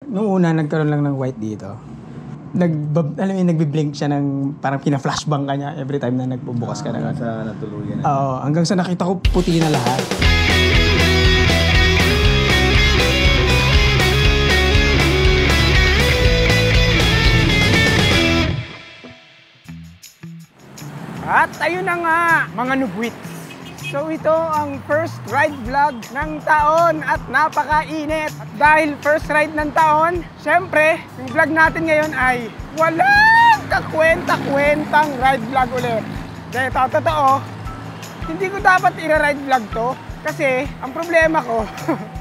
Nung una, nagkaroon lang ng white dito. Alam mo, nagbi-blink siya ng parang pina-flashbang ka niya every time na nagbubukas ka na. Sa natuluyan na. Oo, hanggang sa nakita ko puti na lahat. At ayun na nga, mga nubwits. So ito ang first ride vlog ng taon at napakainit. At dahil first ride ng taon, syempre, yung vlog natin ngayon ay walang kakwenta-kwentang ride vlog ulit. Dahil totoo, hindi ko dapat i-ride vlog to kasi ang problema ko,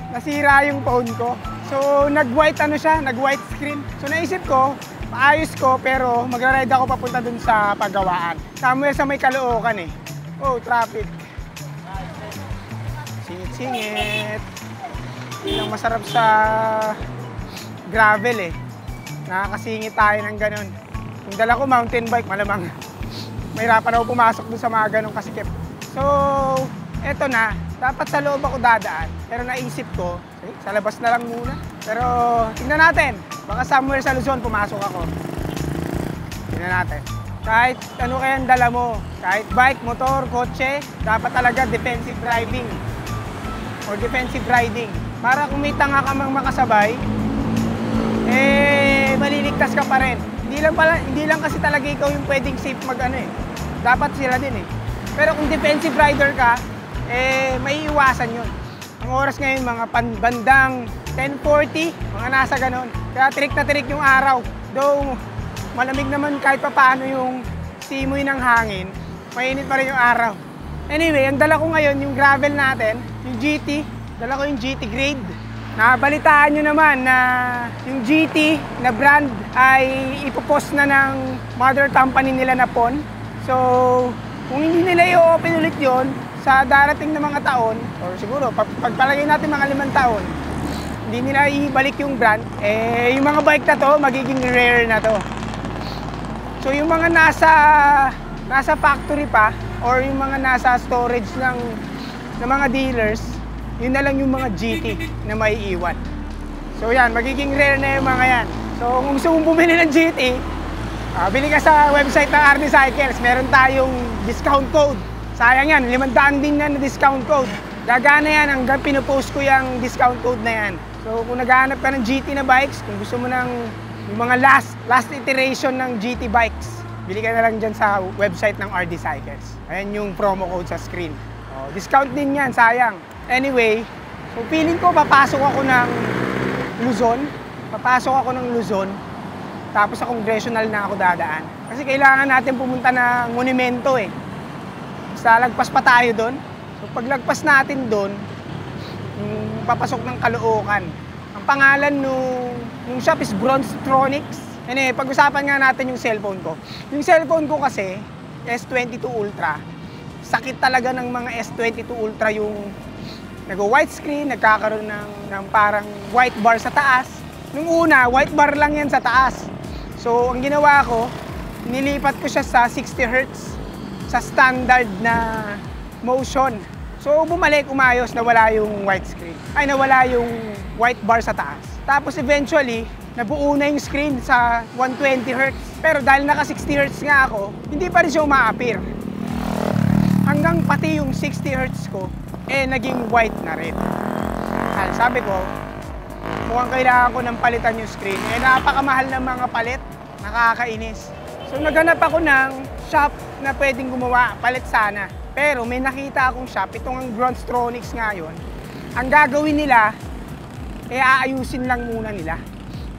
nasira yung phone ko. So nag-white nag-white screen. So naisip ko, paayos ko pero magra-ride ako papunta dun sa paggawaan. Somewhere sa may Caloocan eh. Oh, traffic. Singit-singit. Yun ang masarap sa gravel eh. Nakakasingit tayo ng ganun. Kung dala ko mountain bike, malamang mahirapan ako pumasok dun sa mga ganun kasikip. So, eto na. Dapat sa loob ako dadaan. Pero naisip ko, sa labas na lang muna. Pero tingnan natin. Baka somewhere sa Luzon pumasok ako. Tingnan natin. Kahit ano kayang dala mo, kahit bike, motor, kotse, dapat talaga defensive driving or defensive riding. Para kung may tanga ka mang makasabay, maliligtas ka pa rin. Hindi lang kasi talaga ikaw yung pwedeng safe mag-ano eh. Dapat sila din eh. Pero kung defensive rider ka, may iwasan yun. Ang oras ngayon, mga bandang 10:40, mga nasa ganon. Kaya tirik na tirik yung araw. Though malamig naman kahit pa paano yung simoy ng hangin, mainit pa rin yung araw. Anyway, ang dala ko ngayon yung gravel natin, yung GT. Dala ko yung GT grade. Nabalitaan nyo naman na yung GT na brand ay ipopost na ng mother company nila na PON. So, kung hindi nila i-open ulit yon sa darating na mga taon, or siguro pagpalagay natin mga 5 taon, hindi nila ibalik yung brand, yung mga bike na to, magiging rare na to. So yung mga nasa factory pa, or yung mga nasa storage ng mga dealers, yun na lang yung mga GT na may iwan. So yan, magiging rare na yung mga yan. So kung gusto mong bumili ng GT, bili ka sa website ng RD Cycles, meron tayong discount code. Sayang yan, 500 din na discount code. Gagana yan hanggang pinupost ko yung discount code na yan. So kung naghahanap ka ng GT na bikes, kung gusto mo ng yung mga last iteration ng GT bikes, bili ka na lang dyan sa website ng RD Cycles. Ayan yung promo code sa screen. Discount din yan, sayang. Anyway, so feeling ko papasok ako ng Luzon. Tapos sa Congressional na ako dadaan. Kasi kailangan natin pumunta ng monumento eh. Basta lagpas pa tayo doon. So paglagpas natin doon, yung papasok ng Caloocan. Ang pangalan nung shop is Bronstronics. Anyway, pag-usapan nga natin yung cellphone ko. Yung cellphone ko kasi, S22 Ultra. Sakit talaga ng mga S22 Ultra yung nag-white screen, nagkakaroon ng parang white bar sa taas. Nung una, white bar lang yan sa taas. So, ang ginawa ko, nilipat ko siya sa 60 Hz sa standard na motion. So, bumalik, umayos, nawala yung white screen. Nawala yung white bar sa taas. Tapos, eventually, nabuo na yung screen sa 120 Hz. Pero dahil naka 60 Hz nga ako, hindi pa rin siya uma-appear. Hanggang pati yung 60 Hz ko, naging white na rin. Sabi ko, mukhang kailangan ko ng palitan yung screen. Napakamahal ng mga palit, nakakainis. So naghanap ako ng shop na pwedeng gumawa, palit sana. Pero may nakita akong shop, itong ang Bronstronics nga yun. Ang gagawin nila, aayusin lang muna nila.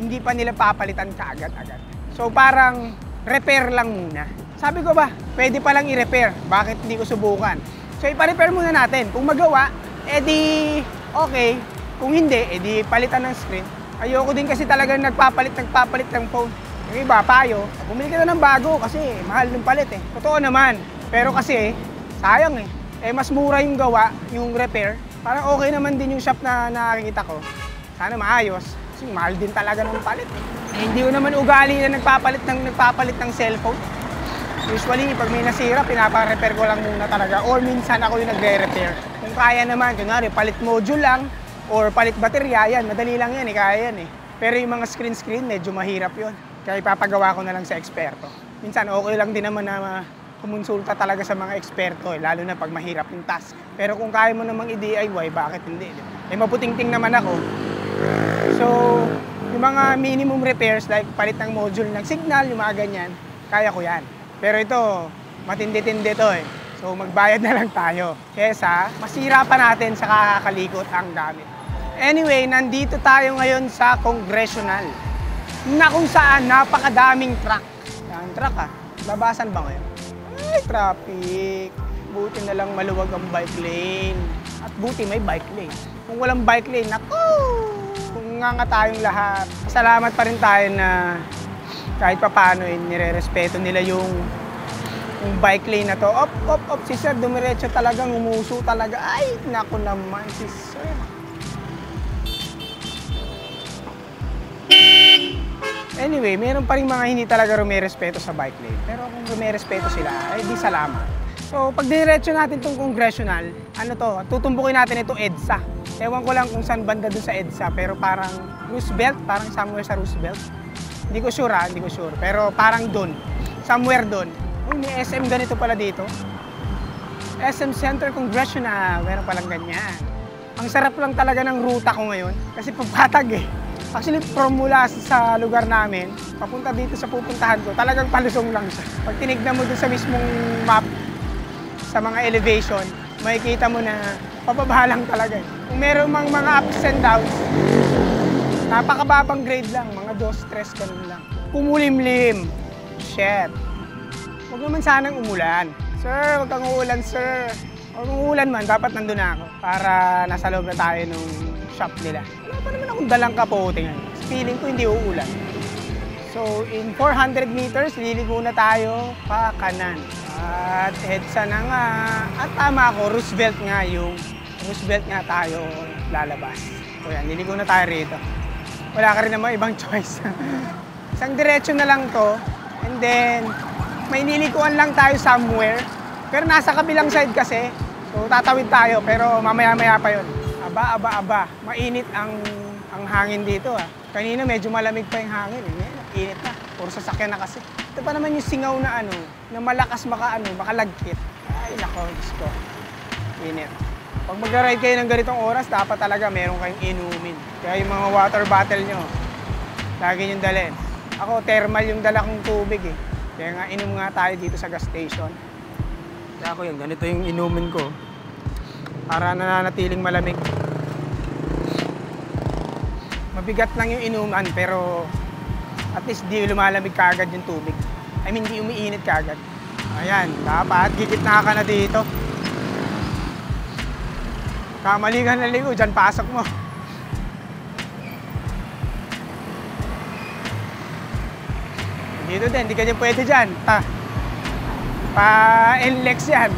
Hindi pa nila papalitan kaagad-agad. So parang repair lang muna. Sabi ko ba, pwede palang i-repair. Bakit hindi ko subukan? So ipa-repair muna natin. Kung magawa, edi okay. Kung hindi, edi palitan ng screen. Ayoko din kasi talagang nagpapalit ng phone. Yung iba, payo, bumili ka na ng bago kasi mahal ng palit eh. Totoo naman. Pero kasi, sayang eh. Mas mura yung gawa, yung repair. Parang okay naman din yung shop na nakikita ko. Sana maayos. Kasi mahal din talaga ng palit eh. Hindi ko naman ugali na nagpapalit ng cellphone. Usually, pag may nasira, pinapa-repair ko lang muna talaga. Or minsan ako yung nagre-repair. Kung kaya naman, kunwari, palit module lang, or palit baterya, yan, madali lang yan kaya yan eh. Pero yung mga screen, medyo mahirap yon. Kaya ipapagawa ko na lang sa eksperto. Minsan okay lang din naman na kumonsulta talaga sa mga eksperto, lalo na pag mahirap yung task. Pero kung kaya mo namang i-DIY, bakit hindi? Eh maputingting naman ako. So, yung mga minimum repairs like palit ng module ng signal, yung mga ganyan, kaya ko yan. Pero ito, matindi-tindi to eh. So magbayad na lang tayo. Kesa masira pa natin sa kakakalikot ang gamit. Anyway, nandito tayo ngayon sa Congressional na kung saan napakadaming truck. Yan, truck ah. Labasan ba ngayon? Ay, traffic. Buti na lang maluwag ang bike lane. At buti may bike lane. Kung walang bike lane, naku! Kung nga tayong lahat. Salamat pa rin tayo na kahit papaano nire-respeto nila yung bike lane na to. Op, si sir, dumiretso talagang umuso talaga. Ay, naku naman si sir. Anyway, meron pa rin mga hindi talaga rumirespeto sa bike lane. Pero kung rumirespeto sila, ay di salamat. So, pag diniretso natin itong Congressional, ano to, tutumbukin natin itong EDSA. Ewan ko lang kung saan banda doon sa EDSA, pero parang Roosevelt, parang somewhere sa Roosevelt. Hindi ko sure hindi ko sure. Pero parang doon, somewhere doon. Uy, may SM ganito pala dito. SM Center Congressional, meron palang ganyan. Ang sarap lang talaga ng ruta ko ngayon, kasi papatag eh. Actually, from mula sa lugar namin, papunta dito sa pupuntahan ko, talagang palusong lang siya. Pag tinignan mo doon sa mismong map, sa mga elevation, makikita mo na pababa lang talaga. Kung meron mang mga ups and downs, napakababang grade lang, mga 2-3 ganun lang. Kumulimlim. Shit. Huwag naman sanang umulan. Sir, huwag kang uulan, sir. Huwag kang uulan man, dapat nandun na ako para nasa loob na tayo nung shop nila. Wala pa naman akong dalang kapote ngayon. Feeling ko hindi uulan. So, in 400 meters, liligo na tayo pa kanan. At EDSA na nga. At tama ako, Roosevelt nga tayo lalabas. So yan, liligo na tayo rito. Wala ka rin naman ibang choice. Isang diretso na lang to. And then, may nilikuan lang tayo somewhere. Pero nasa kabilang side kasi. So tatawid tayo, pero mamaya-maya pa yun. Aba. Mainit ang hangin dito ah. Kanina medyo malamig pa yung hangin. Init na. Puro sasakyan na kasi. Ito pa naman yung singaw na na malakas makalagkit. Ay nako, Diyos ko. Init. Pag mag-ride kayo ng ganitong oras, dapat talaga meron kayong inumin. Kaya yung mga water bottle nyo, lagi nyo dalhin. Ako, thermal yung dala kong tubig eh. Kaya nga, inom nga tayo dito sa gas station. Kaya ako yan, ganito yung inumin ko. Para nananatiling malamig. Mabigat lang yung inuman, pero at least di lumalamig kaagad yung tubig. I mean, di umiinit kaagad. Ayan, dapat gigitna ka na dito. Kamali ka na ligo, dyan pasok mo. Dito din, hindi ka dyan pwede dyan. Pa-NLEX yan.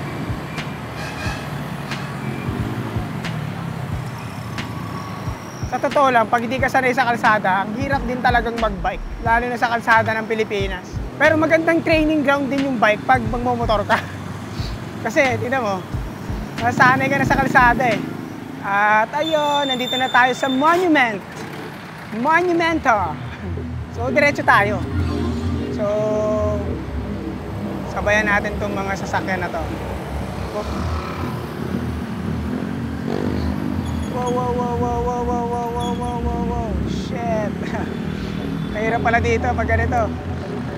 Sa totoo lang, pag hindi ka sanay sa kalsada, ang hirap din talagang mag-bike. Lalo na sa kalsada ng Pilipinas. Pero magandang training ground din yung bike pag magmomotor ka. Kasi, tignan mo, nasanay ka na sa kalsada eh. At ayun, nandito na tayo sa Monument. Monumento. So, diretso tayo. So, sabayan natin itong mga sasakyan na to. Wow. Shit. Mahirap pala dito pag ganito.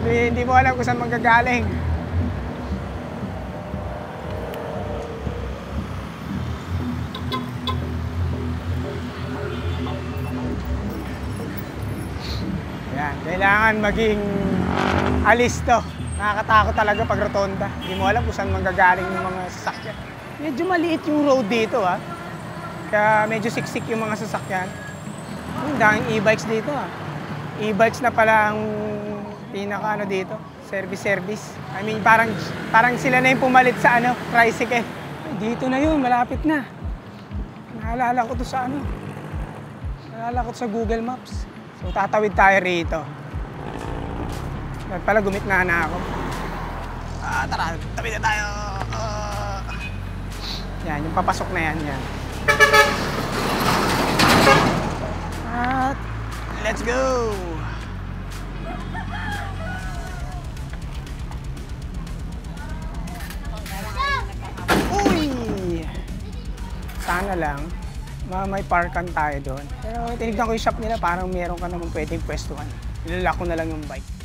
Hindi mo alam kung saan manggagaling. Yan, kailangan maging alisto. Nakakatakot talaga pag rotonda. Hindi mo alam kung saan manggagaling yung mga sasakyan. Medyo maliit yung road dito ah. Kaya medyo siksik yung mga sasakyan. Ang daming e-bikes dito ah. E-bikes na pala ang pinaka dito, service. I mean parang sila na yung pumalit sa tricycle. Dito na yun, malapit na. Naalala ko to sa Naalala ko to sa Google Maps. So tatawid tayo rito. Dapat pala gumitna na ako. Tara, tawid na tayo. Yan, yung papasok na yan. At let's go! Uy! Sana lang, may parkan tayo doon. Pero tinignan ko yung shop nila, parang meron ka naman pwedeng pwestuhan. Nilalak ko na lang yung bike.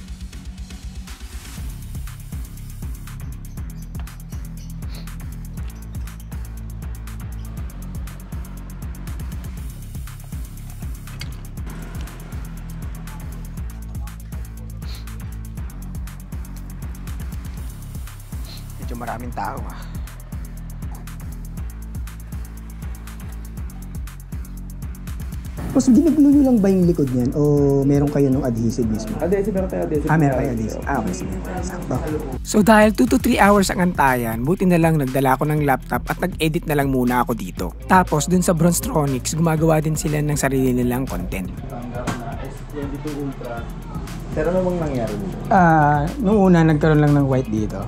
Medyo maraming tao ah. Tapos ginaglo nyo lang ba yung likod niyan o meron kayo ng adhesive mismo? Adhesive, meron tayo adhesive. Meron kayo adhesive. Okay, sige. Sakto. So dahil 2 to 3 hours ang antayan, buti na lang nagdala ko ng laptop at nag-edit na lang muna ako dito. Tapos dun sa Bronstronics, gumagawa din sila ng sarili nilang content. S22 Ultra. Pero ano bang nangyari dito? Nung una, nagkaroon lang ng white dito.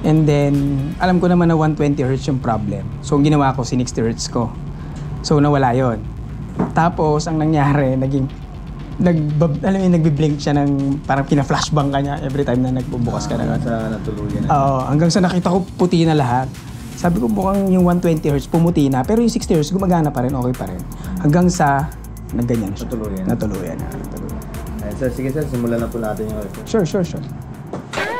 And then, alam ko naman na 120Hz yung problem. So, ang ginawa ko, 60Hz ko. So, nawala yon. Tapos, ang nangyari, nagbi-blink siya ng parang pina-flashbang ka niya every time na nagbubukas ka na. Sa natuluyan na. Oo, hanggang sa nakita ko puti na lahat. Sabi ko mukhang yung 120Hz pumuti na, pero yung 60Hz gumagana pa rin, okay pa rin. Hanggang sa nagganyan na siya. Natuluyan na. Ayun, sir, sige sir, simulan na po natin yung Sure.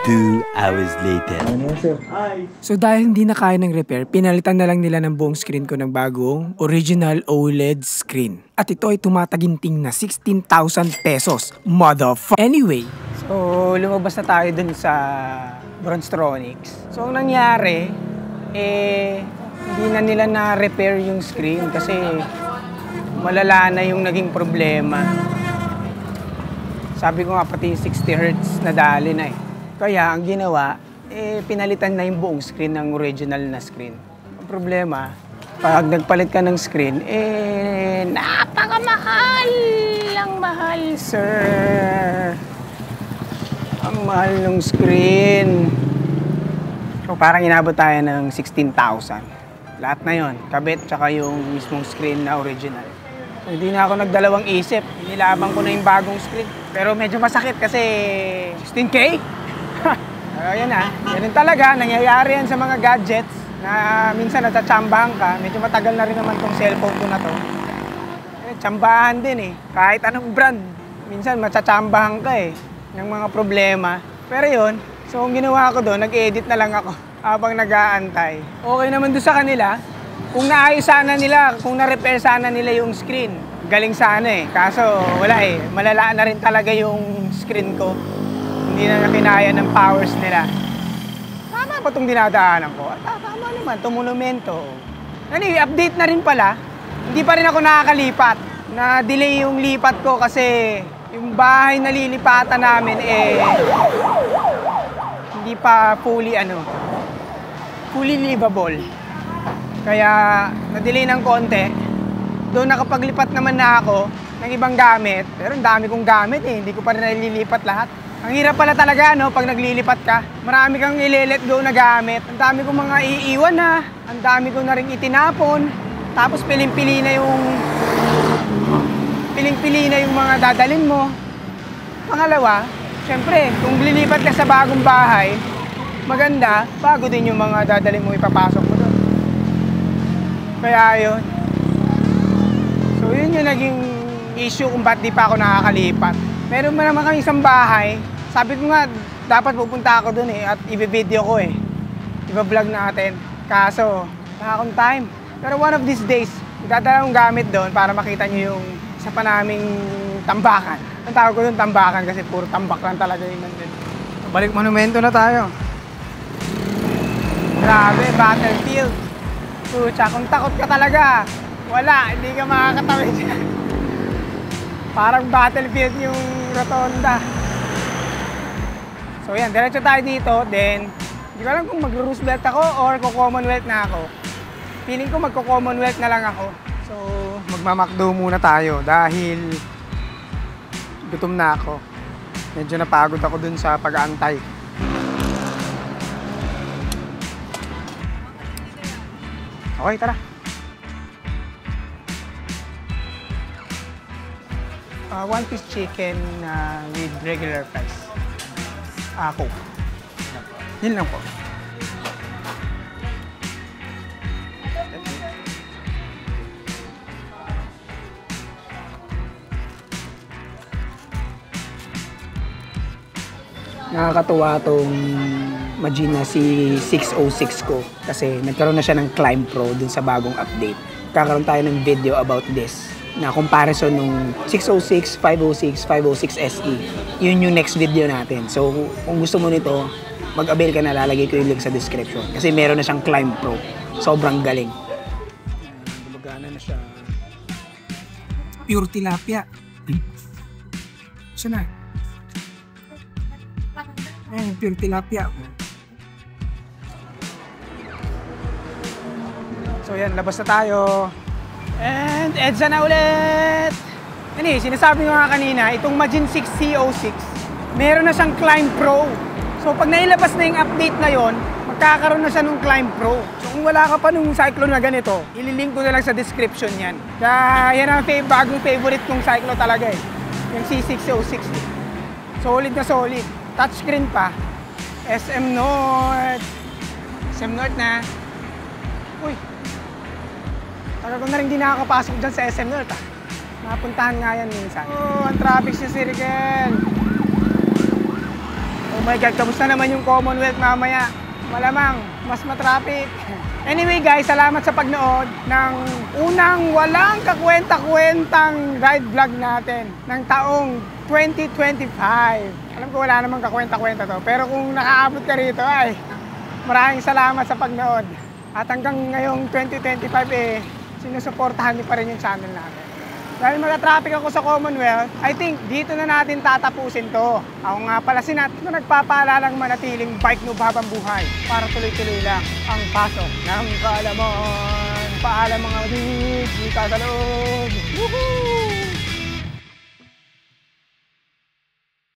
2 hours later. Ano yan, sir? Hi! So dahil hindi na kaya ng repair, pinalitan na lang nila ng buong screen ko ng bagong original OLED screen. At ito ay tumataginting na 16,000 pesos. Anyway, so lumabas na tayo dun sa Bronstronics. So ang nangyari, hindi na nila na-repair yung screen kasi malala na yung naging problema. Sabi ko nga pati yung 60Hz nadali na eh. Kaya ang ginawa, pinalitan na yung buong screen ng original na screen. Ang problema, pag nagpalit ka ng screen, napakamahal! Ang mahal, sir! Ang mahal ng screen. So parang inabot tayo ng 16,000. Lahat na yon, kabit tsaka yung mismong screen na original. So, hindi na ako nagdalawang isip, nilabang ko na yung bagong screen. Pero medyo masakit kasi 16K? Ayan na, ganun talaga, nangyayari yan sa mga gadgets na minsan natatsambahan ka. Medyo matagal na rin naman tong cellphone ko na to. Tsambahan din eh, kahit anong brand. Minsan matsatsambahan ka eh, ng mga problema. Pero yun, so ang ginawa ko doon, nag-edit na lang ako habang nag-aantay. Okay naman doon sa kanila, kung naayos sana nila, kung na-repair sana nila yung screen, galing sana eh. Kaso wala eh, malala na rin talaga yung screen ko. Hindi na nakinaya ng powers nila. Tama ba itong dinadaanan ko? Tama naman, itong monumento. Anyway, update na rin pala. Hindi pa rin ako nakakalipat. Na-delay yung lipat ko kasi yung bahay na lilipatan namin hindi pa fully livable. Kaya na-delay ng konti. Doon nakapaglipat naman na ako ng ibang gamit. Pero ang dami kong gamit eh, hindi ko pa rin nalilipat lahat. Ang hirap pala talaga, no, pag naglilipat ka. Marami kang i-let go na gamit. Ang dami kong mga iiwan na. Ang dami ko na rin itinapon. Tapos piling-pili na yung mga dadalhin mo. Pangalawa, syempre, kung lilipat ka sa bagong bahay, maganda, bago din yung mga dadalhin mo ipapasok mo doon. Kaya yun. So yun yung naging issue kung ba't di pa ako nakakalipat. Meron mo naman kami isang bahay. Sabi ko nga, dapat pupunta ako dun eh at i-video ko eh. I-vlog natin. Kaso, wala akong time. Pero one of these days, dadala akong gamit doon para makita nyo yung isa pa naming tambakan. Ang tawag ko doon tambakan kasi puro tambak lang talaga yung nandun. Balik monumento na tayo. Grabe, battlefield. Pucha, kung takot ka talaga, wala, hindi ka makakatawid dyan. Parang battlefield yung rotonda. So yan, diretso tayo dito, then hindi ko alam kung mag-Roosevelt ako or ko-Commonwealth na ako. Feeling ko magko-Commonwealth na lang ako. So, magmamakdo muna tayo dahil gutom na ako. Medyo napagod ako dun sa pag-aantay. Okay, tara. One-piece chicken with regular fries. Coke. Yun lang po. Nakakatuwa tong Magina si 606 ko kasi nagkaroon na siya ng Climb Pro dun sa bagong update. Kakaroon tayo ng video about this na comparison nung 606, 506, 506 SE. Yun yung next video natin. So kung gusto mo nito, mag-avail ka na, lalagay ko yung link sa description kasi meron na siyang Climb Pro. Sobrang galing. Gumagana na siya. Pure tilapia. Saan na? Pure tilapia. So yan, labas na tayo. And EDSA na ulit! Sinasabi ko nga kanina, itong Magin 6 C06, meron na siyang Climb Pro. So pag nailabas na yung update na yon, magkakaroon na siya ng Climb Pro. So kung wala ka pa nung cyclo na ganito, ililink ko na lang sa description yan. Kaya yan ang bagong favorite kong cyclo talaga eh. Yung C606. Solid na solid. Touchscreen pa. SM North. SM North na. Uy. Tagal ko na rin di nakakapasok dyan sa SM North ah. Napuntahan nga yan minsan. Oh, ang traffic sa Circle. Oh my God, kamusta naman yung Commonwealth mamaya? Malamang, mas matraffic. Anyway guys, salamat sa pagnood ng unang walang kakwenta-kwentang ride vlog natin ng taong 2025. Alam ko wala namang kakwenta-kwenta to, pero kung nakaabot ka rito ay maraming salamat sa pagnood. At hanggang ngayong 2025 sinusuportahan niyo pa rin yung channel natin. Dahil mag-traffic ako sa Commonwealth, I think dito na natin tatapusin to. Ako nga pala si Nat na nagpapaalalang manatiling bike noob habang buhay para tuloy-tuloy lang ang pasok ng kaalaman. Paalam mga dudes, di ka sa loob.